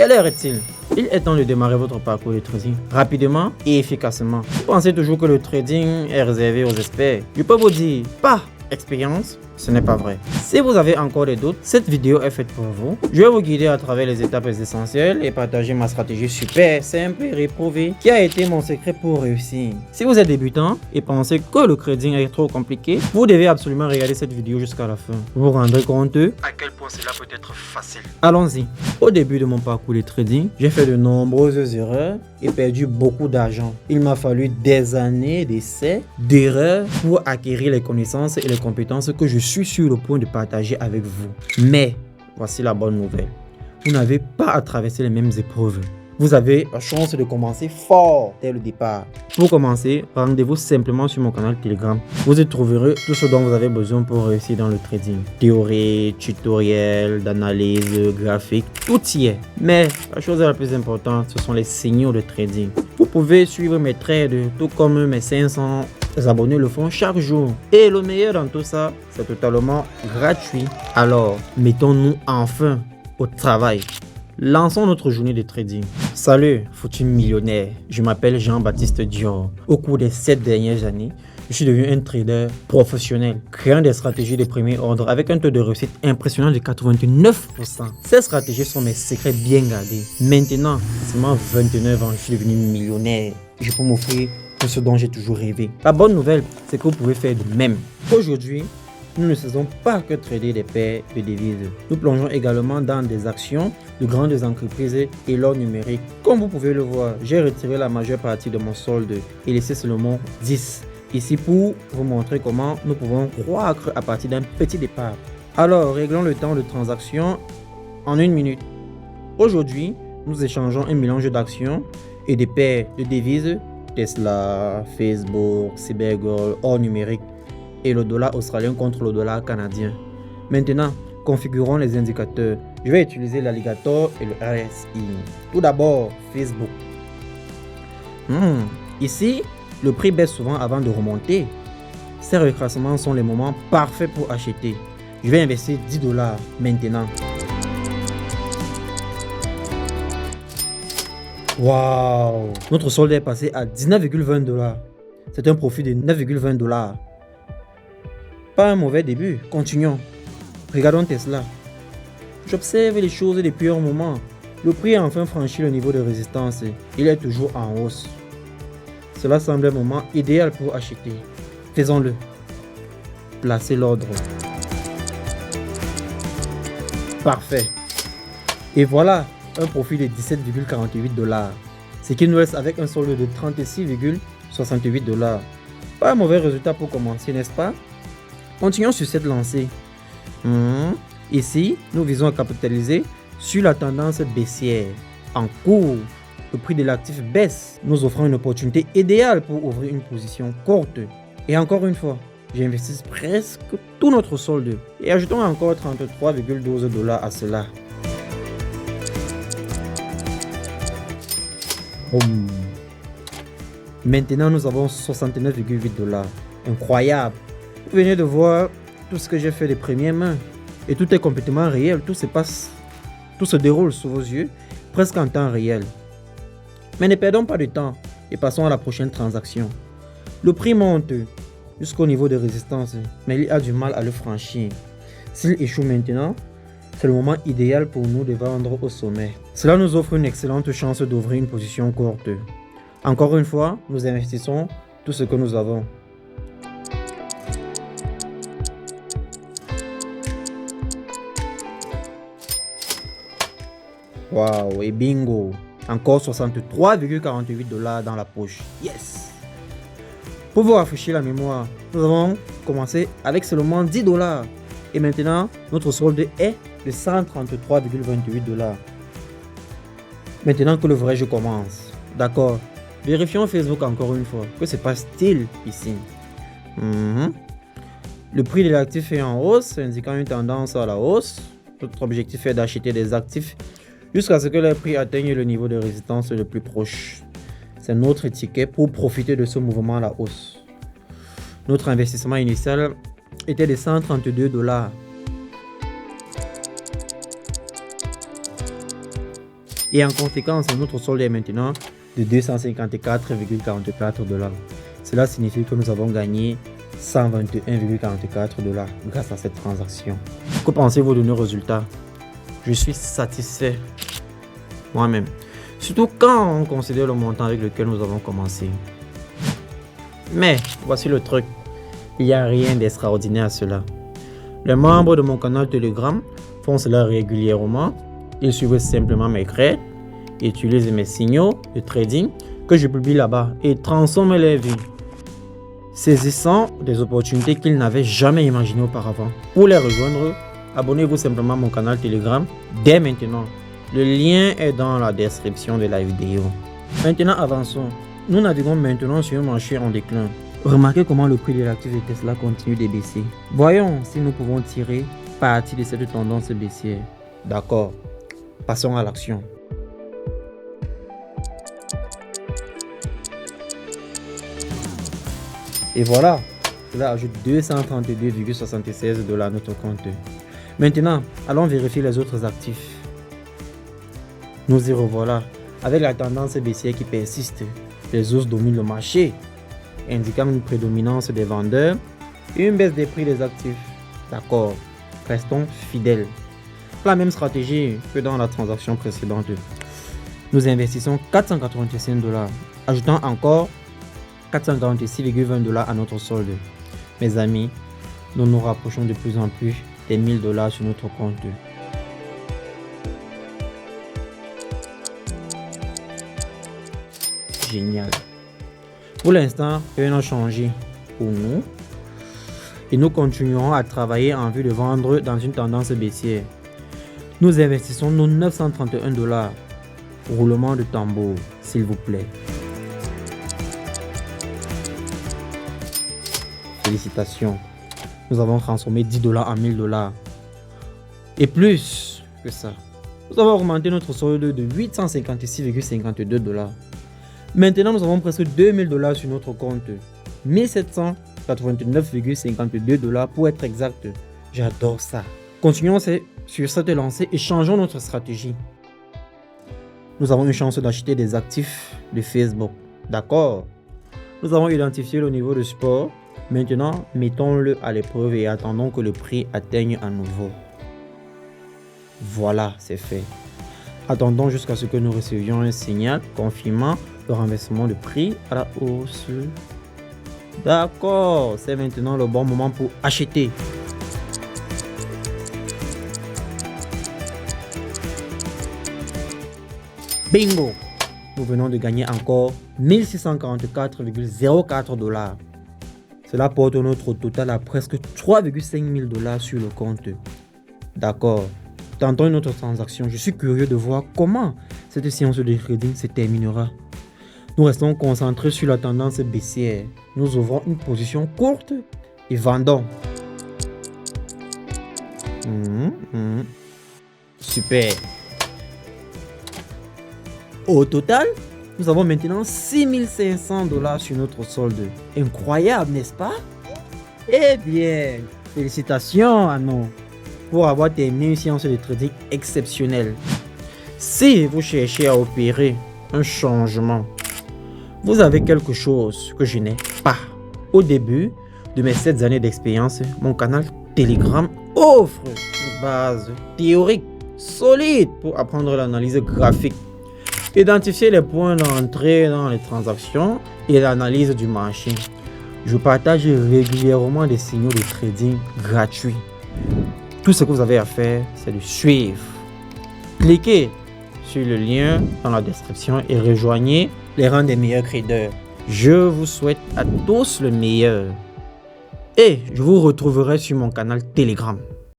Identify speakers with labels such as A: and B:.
A: Quelle heure est-il? Il est temps de démarrer votre parcours de trading rapidement et efficacement. Vous pensez toujours que le trading est réservé aux experts. Je peux vous dire, pas expérience, ce n'est pas vrai. Si vous avez encore des doutes, cette vidéo est faite pour vous. Je vais vous guider à travers les étapes essentielles et partager ma stratégie super simple et réprouvée qui a été mon secret pour réussir. Si vous êtes débutant et pensez que le trading est trop compliqué, vous devez absolument regarder cette vidéo jusqu'à la fin. Vous vous rendrez compte à quel point cela peut être facile. Allons-y. Au début de mon parcours de trading, j'ai fait de nombreuses erreurs et perdu beaucoup d'argent. Il m'a fallu des années d'essais, d'erreurs pour acquérir les connaissances et les compétences que je suis sur le point de partager avec vous. Mais voici la bonne nouvelle. Vous n'avez pas à traverser les mêmes épreuves. Vous avez la chance de commencer fort dès le départ. Pour commencer, rendez-vous simplement sur mon canal Telegram. Vous y trouverez tout ce dont vous avez besoin pour réussir dans le trading. Théorie, tutoriel, d'analyse, graphique, tout y est. Mais la chose la plus importante, ce sont les signaux de trading. Vous pouvez suivre mes trades, tout comme mes 500 abonnés le font chaque jour. Et le meilleur dans tout ça, c'est totalement gratuit. Alors, mettons-nous enfin au travail. Lançons notre journée de trading. Salut, foutu millionnaire. Je m'appelle Jean-Baptiste Dior. Au cours des 7 dernières années, je suis devenu un trader professionnel, créant des stratégies de premier ordre avec un taux de réussite impressionnant de 89%. Ces stratégies sont mes secrets bien gardés. Maintenant, à seulement 29 ans, je suis devenu millionnaire. Je peux m'offrir tout ce dont j'ai toujours rêvé. La bonne nouvelle, c'est que vous pouvez faire de même. Aujourd'hui, nous ne faisons pas que trader des paires de devises. Nous plongeons également dans des actions de grandes entreprises et l'or numérique. Comme vous pouvez le voir, j'ai retiré la majeure partie de mon solde et laissé seulement 10. Ici pour vous montrer comment nous pouvons croître à partir d'un petit départ. Alors, réglons le temps de transaction en 1 minute. Aujourd'hui, nous échangeons un mélange d'actions et des paires de devises Tesla, Facebook, Cybergold, or numérique et le dollar australien contre le dollar canadien. Maintenant, configurons les indicateurs. Je vais utiliser l'alligator et le RSI. Tout d'abord, Facebook. Ici, le prix baisse souvent avant de remonter. Ces retracements sont les moments parfaits pour acheter. Je vais investir 10 dollars maintenant. Waouh! Notre solde est passé à 19,20 dollars. C'est un profit de 9,20 dollars. Pas un mauvais début. Continuons. Regardons Tesla. J'observe les choses depuis un moment. Le prix a enfin franchi le niveau de résistance. Il est toujours en hausse. Cela semble un moment idéal pour acheter. Faisons-le. Placez l'ordre. Parfait. Et voilà un profit de 17,48 dollars. Ce qui nous laisse avec un solde de 36,68 dollars. Pas un mauvais résultat pour commencer, n'est-ce pas? Continuons sur cette lancée. Ici, nous visons à capitaliser sur la tendance baissière. En cours, le prix de l'actif baisse, nous offrant une opportunité idéale pour ouvrir une position courte. Et encore une fois, j'investis presque tout notre solde et ajoutons encore 33,12 dollars à cela. Maintenant, nous avons 69,8 dollars. Incroyable! Vous venez de voir tout ce que j'ai fait de première main. Et tout est complètement réel. Tout se déroule sous vos yeux, presque en temps réel. Mais ne perdons pas de temps et passons à la prochaine transaction. Le prix monte jusqu'au niveau de résistance, mais il a du mal à le franchir. S'il échoue maintenant, c'est le moment idéal pour nous de vendre au sommet. Cela nous offre une excellente chance d'ouvrir une position courte. Encore une fois, nous investissons tout ce que nous avons. Waouh, et bingo! Encore 63,48 dollars dans la poche. Yes! Pour vous rafraîchir la mémoire, nous avons commencé avec seulement 10 dollars. Et maintenant, notre solde est de 133,28 dollars. Maintenant que le vrai jeu commence. D'accord. Vérifions Facebook encore une fois. Que se passe-t-il ici? Le prix de l'actif est en hausse, indiquant une tendance à la hausse. Notre objectif est d'acheter des actifs jusqu'à ce que le prix atteigne le niveau de résistance le plus proche. C'est notre ticket pour profiter de ce mouvement à la hausse. Notre investissement initial était de 132 dollars. Et en conséquence, notre solde est maintenant de 254,44 $. Cela signifie que nous avons gagné 121,44 $ grâce à cette transaction. Que pensez-vous de nos résultats? Je suis satisfait moi-même. Surtout quand on considère le montant avec lequel nous avons commencé. Mais voici le truc. Il n'y a rien d'extraordinaire à cela. Les membres de mon canal Telegram font cela régulièrement. Ils suivent simplement mes crêtes, utilisent mes signaux de trading que je publie là-bas et transforment leur vie, saisissant des opportunités qu'ils n'avaient jamais imaginées auparavant. Pour les rejoindre, abonnez-vous simplement à mon canal Telegram dès maintenant. Le lien est dans la description de la vidéo. Maintenant, avançons. Nous naviguons maintenant sur un marché en déclin. Remarquez comment le prix de l'actif de Tesla continue de baisser. Voyons si nous pouvons tirer parti de cette tendance baissière. D'accord, passons à l'action. Et voilà, cela ajoute 232,76 $ à notre compte. Maintenant, allons vérifier les autres actifs. Nous y revoilà. Avec la tendance baissière qui persiste, les hausses dominent le marché, indiquant une prédominance des vendeurs et une baisse des prix des actifs. D'accord, restons fidèles. La même stratégie que dans la transaction précédente. Nous investissons 485 $, ajoutant encore 446,20 $ à notre solde. Mes amis, nous nous rapprochons de plus en plus des 1000 $ sur notre compte. Génial. Pour l'instant, rien n'a changé pour nous et nous continuerons à travailler en vue de vendre dans une tendance baissière. Nous investissons nos 931 $. Roulement de tambour, s'il vous plaît. Félicitations. Nous avons transformé 10 $ en 1000 $. Et plus que ça, nous avons augmenté notre solde de 856,52 $. Maintenant, nous avons presque 2000 $ sur notre compte. 1789,52 $ pour être exact. J'adore ça. Continuons sur cette lancée et changeons notre stratégie. Nous avons une chance d'acheter des actifs de Facebook. D'accord. Nous avons identifié le niveau de support. Maintenant, mettons-le à l'épreuve et attendons que le prix atteigne à nouveau. Voilà, c'est fait. Attendons jusqu'à ce que nous recevions un signal confirmant le renversement de prix à la hausse. D'accord, c'est maintenant le bon moment pour acheter. Bingo! Nous venons de gagner encore 1644,04 $. Cela porte notre total à presque 3,5 000 $ sur le compte. D'accord. Tentons une autre transaction. Je suis curieux de voir comment cette séance de trading se terminera. Nous restons concentrés sur la tendance baissière. Nous ouvrons une position courte et vendons. Super. Au total, nous avons maintenant 6500 $ sur notre solde. Incroyable, n'est-ce pas? Eh bien, félicitations à nous pour avoir terminé une séance de trading exceptionnelle. Si vous cherchez à opérer un changement, vous avez quelque chose que je n'ai pas. Au début de mes 7 années d'expérience, mon canal Telegram offre une base théorique solide pour apprendre l'analyse graphique, identifier les points d'entrée dans les transactions et l'analyse du marché. Je partage régulièrement des signaux de trading gratuits. Tout ce que vous avez à faire, c'est de suivre. Cliquez sur le lien dans la description et rejoignez les rangs des meilleurs traders. Je vous souhaite à tous le meilleur. Et je vous retrouverai sur mon canal Telegram.